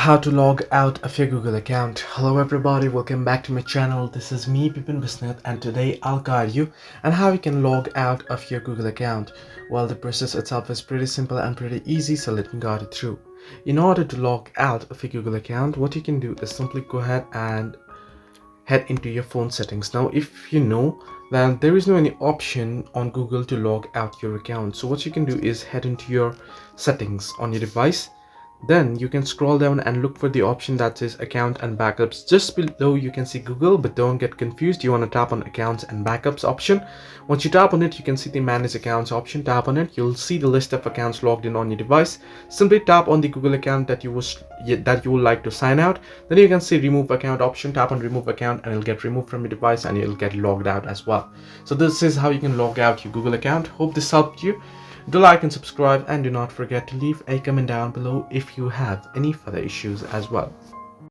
How to log out of your Google account. Hello everybody, welcome back to my channel. This is me, Pipin Bisnath, and today I'll guide you on how you can log out of your Google account. Well, the process itself is pretty simple and pretty easy, so let me guide you through. In order to log out of your Google account, what you can do is simply go ahead and head into your phone settings. Now, if you know that there is no any option on Google to log out your account, so what you can do is head into your settings on your device. Then you can scroll down and look for the option that says account and backups. Just below you can see Google, but don't get confused. You want to tap on accounts and backups option. Once you tap on it, you can see the manage accounts option. Tap on it, you'll see the list of accounts logged in on your device. Simply tap on the Google account that you would like to sign out. Then you can see remove account option. Tap on remove account and it'll get removed from your device and you'll get logged out as well. So this is how you can log out your Google account. Hope this helped you. Do like and subscribe, and do not forget to leave a comment down below if you have any further issues as well.